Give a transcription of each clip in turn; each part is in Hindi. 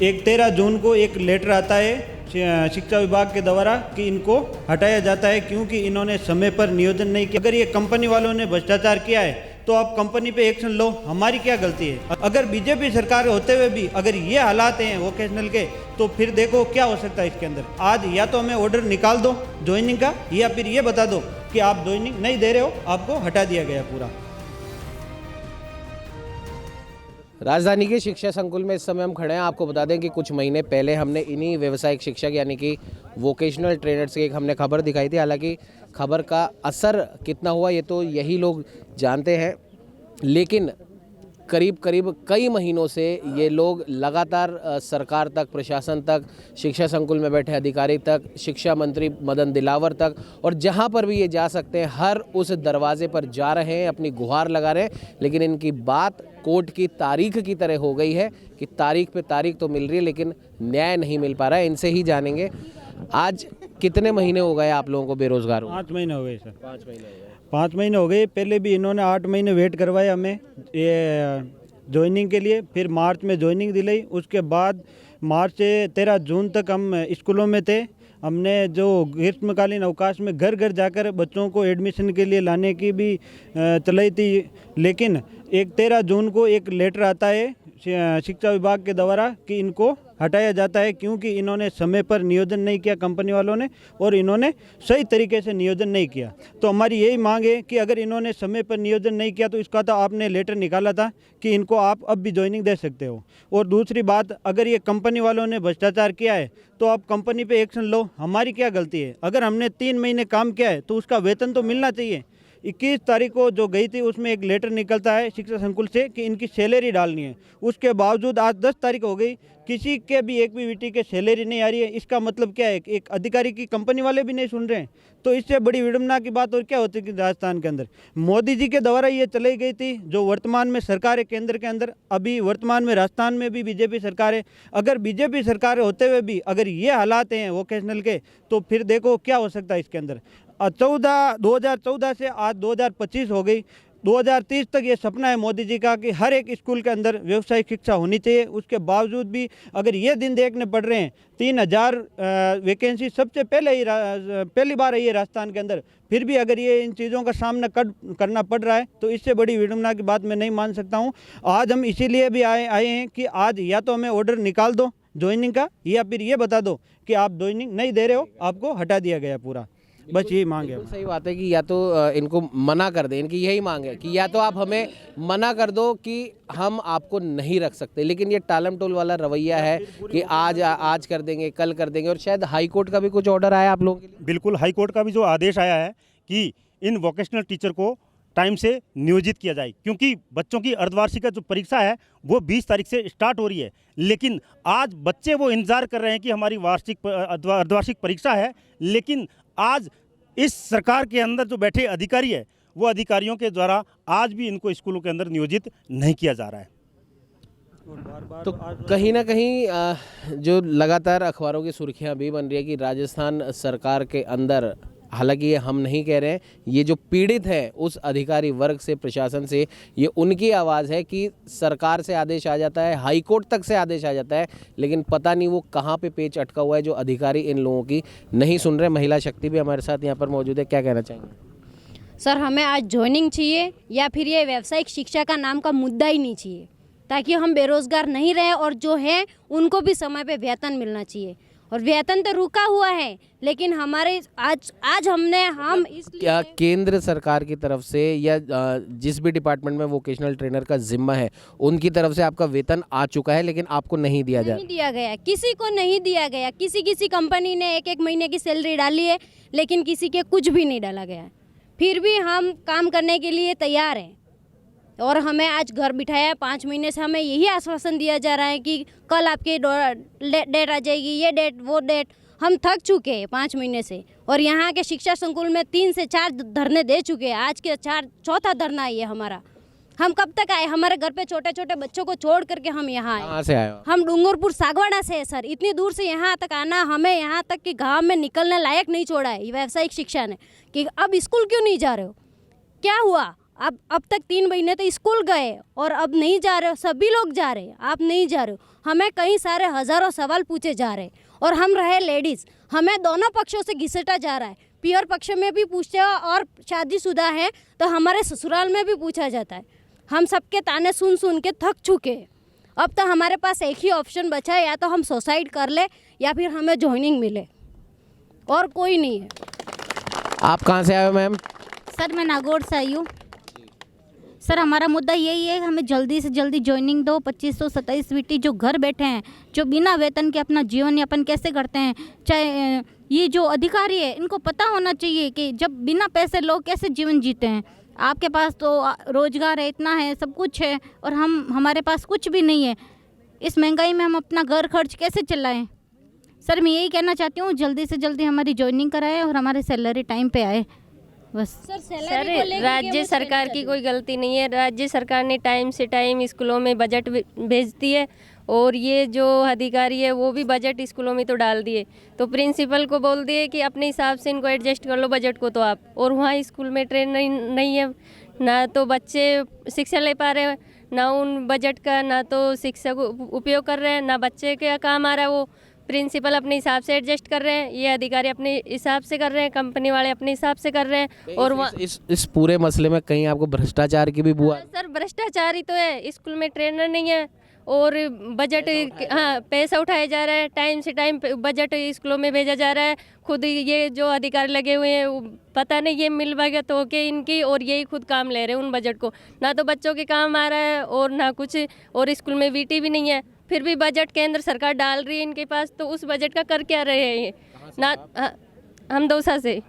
एक 13 जून को एक लेटर आता है शिक्षा विभाग के द्वारा कि इनको हटाया जाता है क्योंकि इन्होंने समय पर नियोजन नहीं किया। अगर ये कंपनी वालों ने भ्रष्टाचार किया है तो आप कंपनी पे एक्शन लो, हमारी क्या गलती है। अगर बीजेपी सरकार होते हुए भी अगर ये हालात हैं वोकेशनल के, तो फिर देखो क्या हो सकता है इसके अंदर। आज या तो हमें ऑर्डर निकाल दो ज्वाइनिंग का, या फिर ये बता दो कि आप ज्वाइनिंग नहीं दे रहे हो, आपको हटा दिया गया पूरा। राजधानी के शिक्षा संकुल में इस समय हम खड़े हैं। आपको बता दें कि कुछ महीने पहले हमने इन्हीं व्यावसायिक शिक्षक यानी कि वोकेशनल ट्रेनर्स की एक हमने खबर दिखाई थी। हालांकि खबर का असर कितना हुआ ये तो यही लोग जानते हैं, लेकिन करीब करीब कई महीनों से ये लोग लगातार सरकार तक, प्रशासन तक, शिक्षा संकुल में बैठे अधिकारी तक, शिक्षा मंत्री मदन दिलावर तक, और जहां पर भी ये जा सकते हैं हर उस दरवाजे पर जा रहे हैं, अपनी गुहार लगा रहे हैं। लेकिन इनकी बात कोर्ट की तारीख की तरह हो गई है कि तारीख पे तारीख तो मिल रही है लेकिन न्याय नहीं मिल पा रहा है। इनसे ही जानेंगे, आज कितने महीने हो गए आप लोगों को बेरोजगार? 5 महीने हो गए सर। 5 महीने हो गए। 5 महीने हो गए। पहले भी इन्होंने 8 महीने वेट करवाया हमें ये ज्वाइनिंग के लिए, फिर मार्च में ज्वाइनिंग दिलाई। उसके बाद मार्च से 13 जून तक हम स्कूलों में थे। हमने जो ग्रीष्मकालीन अवकाश में घर घर जाकर बच्चों को एडमिशन के लिए लाने की भी चलाई थी, लेकिन एक 13 जून को एक लेटर आता है शिक्षा विभाग के द्वारा कि इनको हटाया जाता है क्योंकि इन्होंने समय पर नियोजन नहीं किया कंपनी वालों ने, और इन्होंने सही तरीके से नियोजन नहीं किया। तो हमारी यही मांग है कि अगर इन्होंने समय पर नियोजन नहीं किया तो इसका तो आपने लेटर निकाला था कि इनको आप अब भी ज्वाइनिंग दे सकते हो। और दूसरी बात, अगर ये कंपनी वालों ने भ्रष्टाचार किया है तो आप कंपनी पे एक्शन लो, हमारी क्या गलती है। अगर हमने 3 महीने काम किया है तो उसका वेतन तो मिलना चाहिए। 21 तारीख को जो गई थी उसमें एक लेटर निकलता है शिक्षा संकुल से कि इनकी सैलरी डालनी है। उसके बावजूद आज 10 तारीख हो गई, किसी के भी एक भी वीटी के सैलरी नहीं आ रही है। इसका मतलब क्या है? एक अधिकारी की कंपनी वाले भी नहीं सुन रहे हैं। तो इससे बड़ी विडम्बना की बात और क्या होती है कि राजस्थान के अंदर मोदी जी के द्वारा ये चलाई गई थी, जो वर्तमान में सरकार है केंद्र के अंदर। अभी वर्तमान में राजस्थान में भी बीजेपी सरकार है। अगर बीजेपी सरकार होते हुए भी अगर ये हालात हैं वोकेशनल के, तो फिर देखो क्या हो सकता है इसके अंदर। 2014 से आज 2025 हो गई। 2030 तक ये सपना है मोदी जी का कि हर एक स्कूल के अंदर व्यावसायिक शिक्षा होनी चाहिए। उसके बावजूद भी अगर ये दिन देखने पड़ रहे हैं, 3000 वैकेंसी सबसे पहली बार है ये राजस्थान के अंदर, फिर भी अगर ये इन चीज़ों का सामना करना पड़ रहा है तो इससे बड़ी विडम्बना की बात मैं नहीं मान सकता हूँ। आज हम इसीलिए भी आए हैं कि आज या तो हमें ऑर्डर निकाल दो ज्वाइनिंग का, या फिर ये बता दो कि आप ज्वाइनिंग नहीं दे रहे हो, आपको हटा दिया गया पूरा। बस यही मांग है। सही बात है कि या तो इनको मना कर दें, इनकी यही मांग है कि या तो आप हमें मना कर दो कि हम आपको नहीं रख सकते। लेकिन ये टालम टोल वाला रवैया है कि आज कर देंगे, कल कर देंगे, और शायद हाई कोर्ट का भी कुछ ऑर्डर आया आप लोगों के लिए। बिल्कुल, हाई कोर्ट का भी जो आदेश आया है कि इन वोकेशनल टीचर को टाइम से नियोजित किया जाए, क्योंकि बच्चों की अर्धवार्षिक जो परीक्षा है वो 20 तारीख से स्टार्ट हो रही है। लेकिन आज बच्चे वो इंतजार कर रहे हैं कि हमारी अर्धवार्षिक परीक्षा है, लेकिन आज इस सरकार के अंदर जो बैठे अधिकारी है वो अधिकारियों के द्वारा आज भी इनको स्कूलों के अंदर नियोजित नहीं किया जा रहा है। तो कहीं ना कहीं जो लगातार अखबारों की सुर्खियां भी बन रही है कि राजस्थान सरकार के अंदर, हालांकि ये हम नहीं कह रहे हैं, ये जो पीड़ित है उस अधिकारी वर्ग से, प्रशासन से, ये उनकी आवाज़ है कि सरकार से आदेश आ जाता है, हाई कोर्ट तक से आदेश आ जाता है, लेकिन पता नहीं वो कहाँ पे पेच अटका हुआ है जो अधिकारी इन लोगों की नहीं सुन रहे। महिला शक्ति भी हमारे साथ यहाँ पर मौजूद है, क्या कहना चाहेंगे? सर, हमें आज ज्वाइनिंग चाहिए, या फिर ये व्यावसायिक शिक्षा का नाम का मुद्दा ही नहीं चाहिए, ताकि हम बेरोजगार नहीं रहे और जो है उनको भी समय पे वेतन मिलना चाहिए। और वेतन तो रुका हुआ है, लेकिन हमारे आज हम क्या केंद्र सरकार की तरफ से या जिस भी डिपार्टमेंट में वोकेशनल ट्रेनर का जिम्मा है उनकी तरफ से आपका वेतन आ चुका है, लेकिन आपको नहीं दिया गया, किसी को नहीं दिया गया। किसी कंपनी ने एक महीने की सैलरी डाली है, लेकिन किसी के कुछ भी नहीं डाला गया है। फिर भी हम काम करने के लिए तैयार हैं, और हमें आज घर बिठाया है। 5 महीने से हमें यही आश्वासन दिया जा रहा है कि कल आपकी डेट आ जाएगी, ये डेट वो डेट। हम थक चुके हैं 5 महीने से, और यहाँ के शिक्षा संकुल में 3 से 4 धरने दे चुके हैं। आज के चौथा धरना है ये हमारा। हम कब तक आए? हमारे घर पे छोटे छोटे बच्चों को छोड़ करके हम यहाँ आए। कहाँ से आए हो? हम डूंगरपुर सागवाड़ा से है सर। इतनी दूर से यहाँ तक आना, हमें यहाँ तक कि गाँव में निकलने लायक नहीं छोड़ा है व्यावसायिक शिक्षा ने कि अब स्कूल क्यों नहीं जा रहे हो, क्या हुआ? अब तक 3 महीने तो स्कूल गए और अब नहीं जा रहे हो, सभी लोग जा रहे हैं, आप नहीं जा रहे हो। हमें कई सारे हज़ारों सवाल पूछे जा रहे हैं और हम रहे लेडीज़, हमें दोनों पक्षों से घिसटा जा रहा है। प्योर पक्ष में भी पूछते हैं और शादीशुदा है तो हमारे ससुराल में भी पूछा जाता है। हम सबके ताने सुन सुन के थक चुके हैं। अब तो हमारे पास एक ही ऑप्शन बचा है, या तो हम सुसाइड कर ले या फिर हमें जॉइनिंग मिले, और कोई नहीं है। आप कहाँ से आए हो मैम? सर मैं नागौर से आई हूँ। सर हमारा मुद्दा यही है, हमें जल्दी से जल्दी ज्वाइनिंग दो। 2527 VT जो घर बैठे हैं, जो बिना वेतन के अपना जीवन यापन कैसे करते हैं, चाहे ये जो अधिकारी है इनको पता होना चाहिए कि जब बिना पैसे लोग कैसे जीवन जीते हैं। आपके पास तो रोजगार है, इतना है, सब कुछ है, और हमारे पास कुछ भी नहीं है। इस महंगाई में हम अपना घर खर्च कैसे चलाएं? सर मैं यही कहना चाहती हूँ, जल्दी से जल्दी हमारी ज्वाइनिंग कराएं और हमारी सैलरी टाइम पे आए, बस। सर राज्य सरकार की कोई गलती नहीं है। राज्य सरकार ने टाइम से टाइम स्कूलों में बजट भेजती है, और ये जो अधिकारी है वो भी बजट स्कूलों में तो डाल दिए, तो प्रिंसिपल को बोल दिए कि अपने हिसाब से इनको एडजस्ट कर लो बजट को, तो आप, और वहाँ स्कूल में ट्रेन नहीं है, ना तो बच्चे शिक्षा ले पा रहे हैं, ना उन बजट का ना तो शिक्षक उपयोग कर रहे हैं, ना बच्चे का काम आ रहा है। वो प्रिंसिपल अपने हिसाब से एडजस्ट कर रहे हैं, ये अधिकारी अपने हिसाब से कर रहे हैं, कंपनी वाले अपने हिसाब से कर रहे हैं। और वहाँ इस पूरे मसले में कहीं आपको भ्रष्टाचार की भी बुआ? सर भ्रष्टाचार ही तो है, स्कूल में ट्रेनर नहीं है और बजट, हाँ, पैसा उठाया जा रहा है, टाइम से टाइम बजट स्कूलों में भेजा जा रहा है। खुद ये जो अधिकारी लगे हुए हैं पता नहीं ये मिल भगत हो के इनकी, और यही खुद काम ले रहे हैं उन बजट को, ना तो बच्चों के काम आ रहा है और ना कुछ, और स्कूल में VT भी नहीं है, फिर भी बजट केंद्र सरकार डाल रही है इनके पास, तो उस बजट का कर क्या रहे हैं ये ना। हम दौसा से।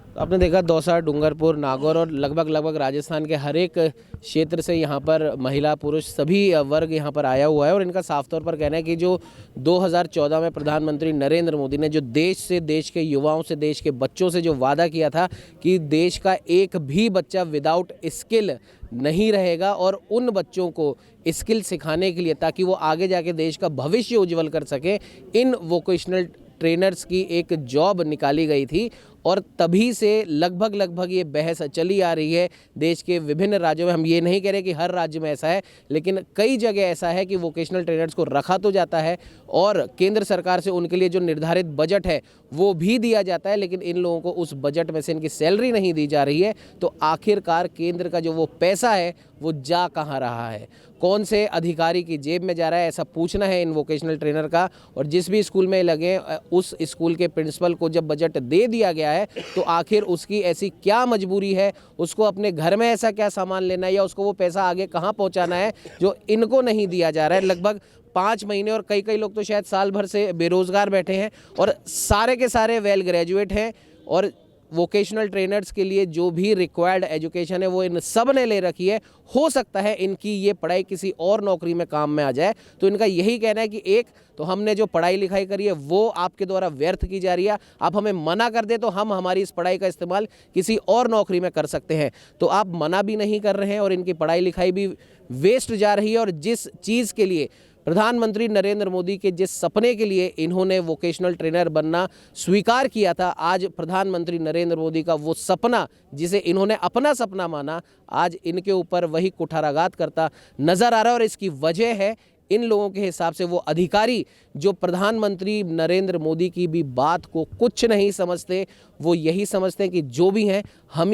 तो आपने देखा दौसा, डूंगरपुर, नागौर और लगभग राजस्थान के हर एक क्षेत्र से यहाँ पर महिला पुरुष सभी वर्ग यहाँ पर आया हुआ है, और इनका साफ तौर पर कहना है कि जो 2014 में प्रधानमंत्री नरेंद्र मोदी ने जो देश से, देश के युवाओं से, देश के बच्चों से जो वादा किया था कि देश का एक भी बच्चा विदाउट स्किल नहीं रहेगा, और उन बच्चों को स्किल सिखाने के लिए ताकि वो आगे जाके देश का भविष्य उज्जवल कर सके, इन वोकेशनल ट्रेनर्स की एक जॉब निकाली गई थी। और तभी से लगभग ये बहस चली आ रही है देश के विभिन्न राज्यों में। हम ये नहीं कह रहे कि हर राज्य में ऐसा है, लेकिन कई जगह ऐसा है कि वोकेशनल ट्रेनर्स को रखा तो जाता है और केंद्र सरकार से उनके लिए जो निर्धारित बजट है वो भी दिया जाता है, लेकिन इन लोगों को उस बजट में से इनकी सैलरी नहीं दी जा रही है। तो आखिरकार केंद्र का जो वो पैसा है वो जा कहाँ रहा है, कौन से अधिकारी की जेब में जा रहा है, ऐसा पूछना है इन वोकेशनल ट्रेनर का। और जिस भी स्कूल में लगे उस स्कूल के प्रिंसिपल को जब बजट दे दिया गया है तो आखिर उसकी ऐसी क्या मजबूरी है, उसको अपने घर में ऐसा क्या सामान लेना है, या उसको वो पैसा आगे कहाँ पहुँचाना है जो इनको नहीं दिया जा रहा है। लगभग 5 महीने और कई लोग तो शायद साल भर से बेरोजगार बैठे हैं, और सारे के सारे वेल ग्रेजुएट हैं, और वोकेशनल ट्रेनर्स के लिए जो भी रिक्वायर्ड एजुकेशन है वो इन सब ने ले रखी है। हो सकता है इनकी ये पढ़ाई किसी और नौकरी में काम में आ जाए। तो इनका यही कहना है कि एक तो हमने जो पढ़ाई लिखाई करी है वो आपके द्वारा व्यर्थ की जा रही है, आप हमें मना कर दे तो हम हमारी इस पढ़ाई का इस्तेमाल किसी और नौकरी में कर सकते हैं। तो आप मना भी नहीं कर रहे हैं और इनकी पढ़ाई लिखाई भी वेस्ट जा रही है। और जिस चीज़ के लिए प्रधानमंत्री नरेंद्र मोदी के जिस सपने के लिए इन्होंने वोकेशनल ट्रेनर बनना स्वीकार किया था, आज प्रधानमंत्री नरेंद्र मोदी का वो सपना जिसे इन्होंने अपना सपना माना, आज इनके ऊपर वही कुठाराघात करता नजर आ रहा है। और इसकी वजह है इन लोगों के हिसाब से वो अधिकारी जो प्रधानमंत्री नरेंद्र मोदी की भी बात को कुछ नहीं समझते। वो यही समझते हैं कि जो भी हैं, हम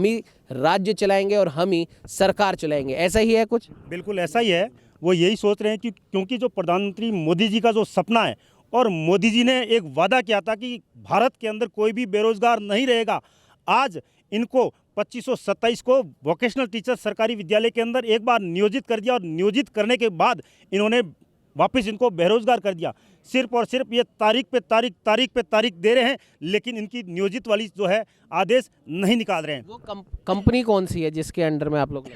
ही राज्य चलाएंगे और हम ही सरकार चलाएंगे। ऐसा ही है कुछ? बिल्कुल ऐसा ही है। वो यही सोच रहे हैं कि क्योंकि जो प्रधानमंत्री मोदी जी का जो सपना है, और मोदी जी ने एक वादा किया था कि भारत के अंदर कोई भी बेरोजगार नहीं रहेगा, आज इनको 2527 को वोकेशनल टीचर सरकारी विद्यालय के अंदर एक बार नियोजित कर दिया, और नियोजित करने के बाद इन्होंने वापस इनको बेरोजगार कर दिया। सिर्फ और सिर्फ ये तारीख पे तारीख दे रहे हैं, लेकिन इनकी नियोजित वाली जो है आदेश नहीं निकाल रहे हैं। वो कंपनी कौन सी है जिसके अंडर में आप लोग?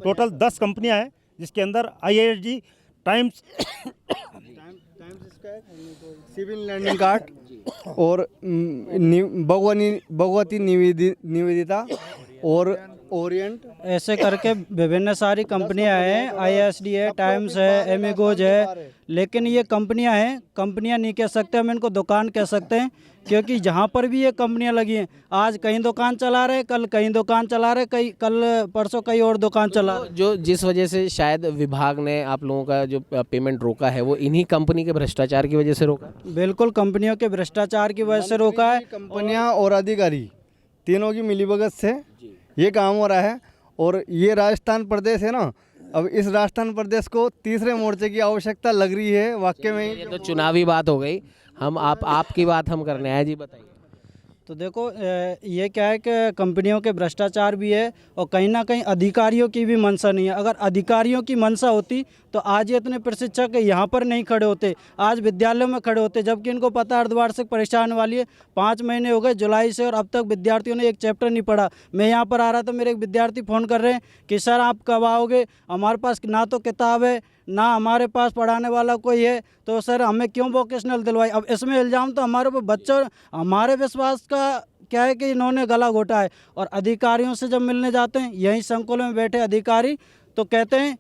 टोटल 10 कंपनियां हैं, जिसके अंदर IISG, Times, civil landing card और भगवती निवेदिता और ओरिएंट, ऐसे करके विभिन्न सारी कंपनियां हैं, ISD है, टाइम्स है, एमिगोज है, लेकिन ये कंपनियां हैं, कंपनियां नहीं कह सकते हम इनको, दुकान कह सकते हैं, क्योंकि जहाँ पर भी ये कंपनियां लगी हैं, आज कहीं दुकान चला रहे, कल कहीं दुकान चला रहे, कल परसों कहीं और दुकान चला रहे। जो जिस वजह से शायद विभाग ने आप लोगों का जो पेमेंट रोका है वो इन्हीं कंपनी के भ्रष्टाचार की वजह से रोका है? बिल्कुल कंपनियों के भ्रष्टाचार की वजह से रोका है। कंपनियां और अधिकारी तीनों की मिलीभगत से ये काम हो रहा है। और ये राजस्थान प्रदेश है ना, अब इस राजस्थान प्रदेश को तीसरे मोर्चे की आवश्यकता लग रही है वाकई में। ये तो चुनावी बात हो गई, हम आपकी बात हम करने आए जी, बताइए। तो देखो ये क्या है कि कंपनियों के भ्रष्टाचार भी है और कहीं ना कहीं अधिकारियों की भी मंशा नहीं है। अगर अधिकारियों की मंशा होती तो आज ये इतने प्रशिक्षक यहाँ पर नहीं खड़े होते, आज विद्यालयों में खड़े होते, जबकि इनको पता है अर्धवार्षिक परीक्षा आने वाली है। 5 महीने हो गए जुलाई से और अब तक विद्यार्थियों ने एक चैप्टर नहीं पढ़ा। मैं यहाँ पर आ रहा था, मेरे एक विद्यार्थी फ़ोन कर रहे हैं कि सर आप कब आओगे, हमारे पास ना तो किताब है ना हमारे पास पढ़ाने वाला कोई है, तो सर हमें क्यों वोकेशनल दिलवाई। अब इसमें इल्ज़ाम तो हमारे ऊपर बच्चों, हमारे विश्वास का क्या है कि इन्होंने गला घोटा है। और अधिकारियों से जब मिलने जाते हैं, यहीं संकुल में बैठे अधिकारी तो कहते हैं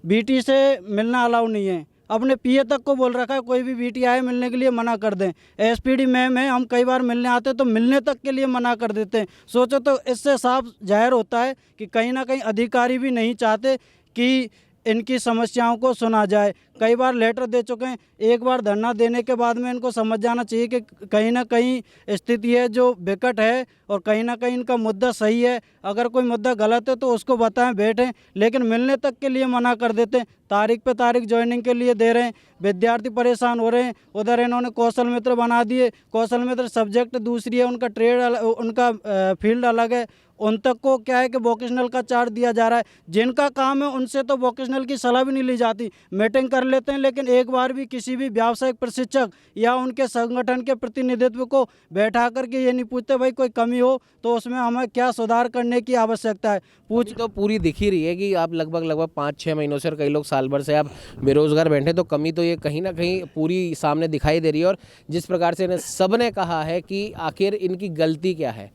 बीटी से मिलना अलाउ नहीं है। अपने PA तक को बोल रखा है कोई भी बीटी आए मिलने के लिए मना कर दें। SPD मैम है, हम कई बार मिलने आते तो मिलने तक के लिए मना कर देते हैं। सोचो तो इससे साफ जाहिर होता है कि कहीं ना कहीं अधिकारी भी नहीं चाहते कि इनकी समस्याओं को सुना जाए। कई बार लेटर दे चुके हैं, एक बार धरना देने के बाद में इनको समझ जाना चाहिए कि कहीं ना कहीं स्थिति है जो विकट है और कहीं ना कहीं इनका मुद्दा सही है। अगर कोई मुद्दा गलत है तो उसको बताएं, बैठें, लेकिन मिलने तक के लिए मना कर देते हैं। तारीख पे तारीख ज्वाइनिंग के लिए दे रहे हैं, विद्यार्थी परेशान हो रहे हैं। उधर इन्होंने कौशल मित्र बना दिए, कौशल मित्र सब्जेक्ट दूसरी है, उनका ट्रेड उनका फील्ड अलग है, उन तक को क्या है कि वोकेशनल का चार्ज दिया जा रहा है। जिनका काम है उनसे तो वोकेशनल की सलाह भी नहीं ली जाती। मीटिंग कर लेते हैं लेकिन एक बार भी किसी भी व्यावसायिक प्रशिक्षक या उनके संगठन के प्रतिनिधित्व को बैठा करके ये नहीं पूछते भाई कोई कमी हो तो उसमें हमें क्या सुधार करने की आवश्यकता है। तो पूरी दिख ही रही है कि आप लगभग 5-6 महीनों से और कई लोग साल भर से आप बेरोजगार बैठे, तो कमी तो ये कहीं ना कहीं पूरी सामने दिखाई दे रही है। और जिस प्रकार से सब ने कहा है कि आखिर इनकी गलती क्या है,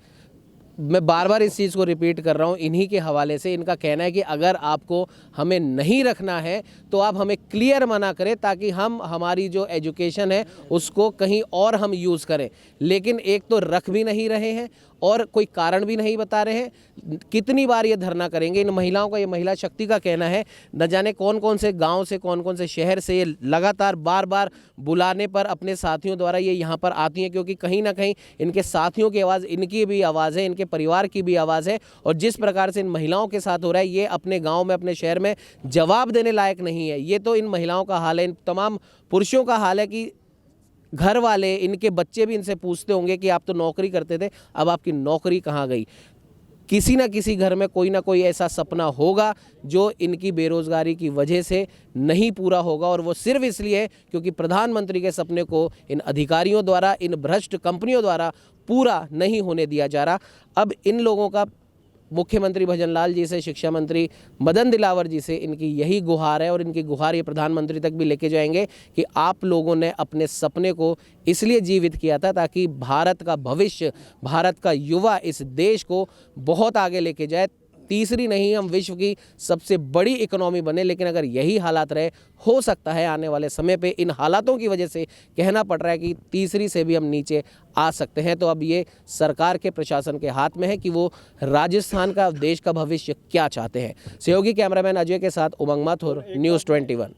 मैं बार बार इस चीज़ को रिपीट कर रहा हूँ, इन्हीं के हवाले से इनका कहना है कि अगर आपको हमें नहीं रखना है तो आप हमें क्लियर मना करें ताकि हम हमारी जो एजुकेशन है उसको कहीं और हम यूज़ करें। लेकिन एक तो रख भी नहीं रहे हैं और कोई कारण भी नहीं बता रहे हैं। कितनी बार ये धरना करेंगे। इन महिलाओं का, ये महिला शक्ति का कहना है, न जाने कौन कौन से गांव से, कौन कौन से शहर से ये लगातार बार बार बुलाने पर अपने साथियों द्वारा ये यहाँ पर आती हैं, क्योंकि कहीं ना कहीं इनके साथियों की आवाज़ इनकी भी आवाज़ है, इनके परिवार की भी आवाज़ है। और जिस प्रकार से इन महिलाओं के साथ हो रहा है, ये अपने गाँव में, अपने शहर में जवाब देने लायक नहीं है। ये तो इन महिलाओं का हाल है, इन तमाम पुरुषों का हाल है कि घर वाले, इनके बच्चे भी इनसे पूछते होंगे कि आप तो नौकरी करते थे, अब आपकी नौकरी कहाँ गई। किसी ना किसी घर में कोई ना कोई ऐसा सपना होगा जो इनकी बेरोजगारी की वजह से नहीं पूरा होगा, और वो सिर्फ इसलिए क्योंकि प्रधानमंत्री के सपने को इन अधिकारियों द्वारा, इन भ्रष्ट कंपनियों द्वारा पूरा नहीं होने दिया जा रहा। अब इन लोगों का मुख्यमंत्री भजनलाल जी से, शिक्षा मंत्री मदन दिलावर जी से इनकी यही गुहार है, और इनकी गुहार ये प्रधानमंत्री तक भी लेके जाएंगे कि आप लोगों ने अपने सपने को इसलिए जीवित किया था ताकि भारत का भविष्य, भारत का युवा इस देश को बहुत आगे लेके जाए। तीसरी नहीं, हम विश्व की सबसे बड़ी इकोनॉमी बने। लेकिन अगर यही हालात रहे, हो सकता है आने वाले समय पे इन हालातों की वजह से कहना पड़ रहा है कि तीसरी से भी हम नीचे आ सकते हैं। तो अब ये सरकार के, प्रशासन के हाथ में है कि वो राजस्थान का, देश का भविष्य क्या चाहते हैं। सहयोगी कैमरामैन अजय के साथ उमंग माथुर, न्यूज़ 21।